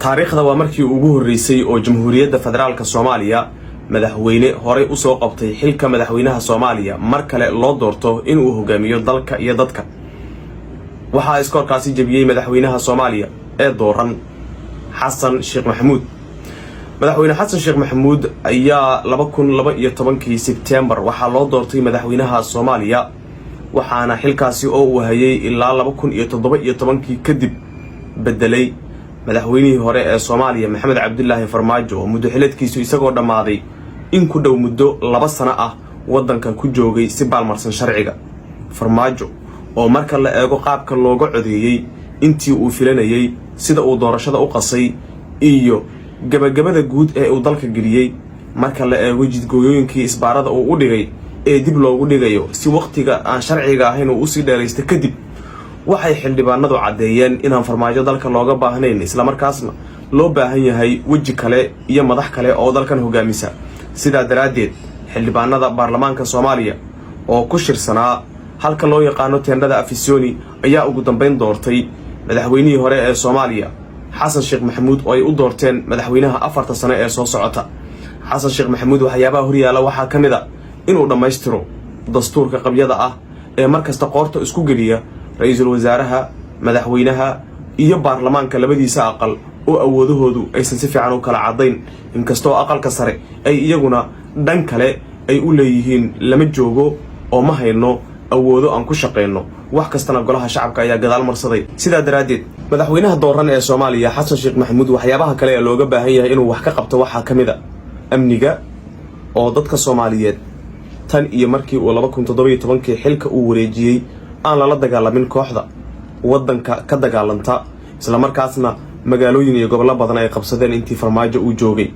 taariikhda waa markii ugu horeysay oo Jamhuuriyadda Federaalka Soomaaliya madaxweyne hore u soo qabtay xilka madaxweynaha Soomaaliya mar kale loo doorto in uu hogaamiyo dalka iyo dadka. Waxa iskoorkaasi jabiyay madaxweynaha Soomaaliya ee dooran Xasan Sheekh Maxamuud. madaxweyne Xasan Sheekh Maxamuud ayaa 2012 September waxa loo doortay madaxweynaha Soomaaliya waxaana xilkaasi oo uu hayay ilaa 2017 kadib bedelay madaxweynihii hore ee Soomaaliya Maxamed Cabdullaahi Farmaajo oo muddo xileedkiisu isagoo dhamaaday in ku dhow muddo 2 sano ah wadanka ku joogay si baalmarsan sharciga. Farmaajo oo marka la eego qaabka looga codeeyay intii uu filanayay sida uu doorashada u qasay iyo gabagabada guud ee uu dalka geliyay marka la eego jidgooyooyinkii isbaarada uu u dhigay ee dib loogu dhigayo si waqtiga aan sharciga ahayn uu si dheeraysta kadib waxay xildhibaanadu cadeeyeen inaan Farmaajo dalka looga baahnayn isla markaasna loo baahan yahay waji kale iyo madax kale oo dalkan hogaamisa. sida daraadeed xildhibaanada baarlamaanka Soomaaliya oo ku shirsanaa halka loo yaqaano teendhada Afisoni ayaa ugu dambeyn doortay madaxweynihii hore ee Soomaaliya Xasan Sheekh Maxamuud oo ay u doorteen madaxweynaha 4 sano ee soo socota. Xasan Sheekh Maxamuud waxyaabaha horyaala waxaa kamid ah inuu dhameystiro dastuurka qabyada ah ee markasta qoorta isku geliya ra'iisul wasaaraha madaxweynaha iyo baarlamaanka labadiisa aqal oo awoodahoodu aysan si fiican u kala cadayn inkastoo aqalka sare ay iyaguna dhan kale ay u leeyihiin lama joogo oo ma hayno awoodo aan ku shaqeyno wax kastana golaha shacabka ayaa gadaal marsaday. sida daraadeed madaxweynaha dooran ee Soomaaliya Xasan Sheekh Maxamuud waxyaabaha kale ee looga baahan yahay inuu wax ka qabto waxaa kamid ah amniga oo dadka Soomaaliyeed tan iyo markii uu 2017 xilka uu wareejiyay aan la dagaalamin kooxda wadanka ka dagaalanta isla markaasna magaalooyin iyo gobollo badan ay qabsadeen intii Farmaajo uu joogay.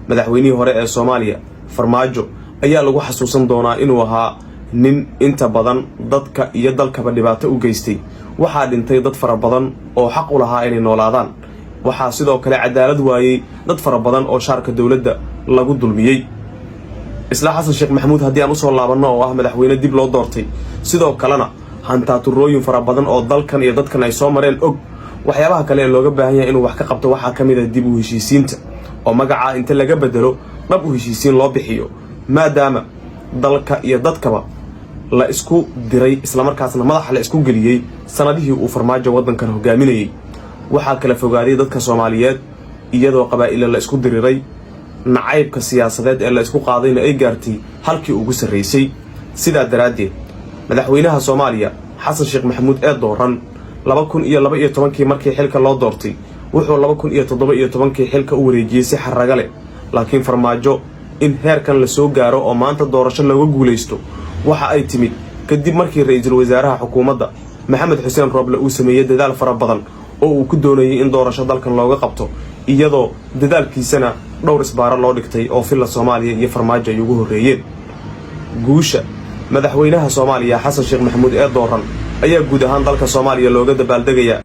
madaxweynihii hore ee Soomaaliya Farmaajo ayaa lagu xasuusan doonaa inuu ahaa nin inta badan dadka iyo dalkaba dhibaato u geystay. waxaa dhintay dad fara badan oo xaq u lahaa inay noolaadaan. waxaa sidoo kale cadaalad waayay dad fara badan oo shaarka dawladda lagu dulmiyay. isla Xasan Sheekh Maxamuud haddii aan u soo laabano oo ah madaxweyne dib loo doortay sidoo kalena hantaatuurooyin fara badan oo dalkan iyo dadkan ay soo mareen og. waxyaabaha kale ee looga baahan yahay inuu wax ka qabto waxaa kamid ah dib u heshiisiinta oo magaca inta laga bedelo dhab u heshiisiin loo bixiyo maadaama dalka iyo dadkaba la isku diray isla markaasna madaxa la isku geliyay sanadihii uu Farmaajo wadankan hogaaminayay. waxaa kala fogaaday dadka Soomaaliyeed iyadoo qabaa'il la isku diriray nacaybka siyaasadeed ee la isku qaadayna ay gaartay halkii ugu sareysay. sida daraadeed madaxweynaha Soomaaliya Xasan Sheekh Maxamuud ee dooran 2012 markii xilka loo doortay wuxuu 2017 xilka u wareejiyay si xaraga leh laakiin Farmaajo in heerkan la soo gaaro oo maanta doorasho lagu guuleysto waxa ay timid kadib markii ra'iisul wasaaraha xukuumadda Maxamed Xuseen Roble uu sameeyay dadaal fara badan oo uu ku doonayay in doorasho dalkan looga qabto iyadoo dadaalkiisana dhowr isbaaro loo dhigtay oo filla Soomaaliya iyo Farmaajo ay ugu horeeyeen. guusha madaxweynaha Soomaaliya Xasan Sheekh Maxamuud ee dooran ayaa guud ahaan dalka Soomaaliya looga dabaaldegaya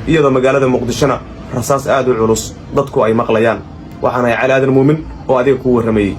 iyadoo magaalada Muqdishona rasaas aad u culus dadku ay maqlayaan. waxaana ay Cali Aadan Muumin oo adiga ku waramayay.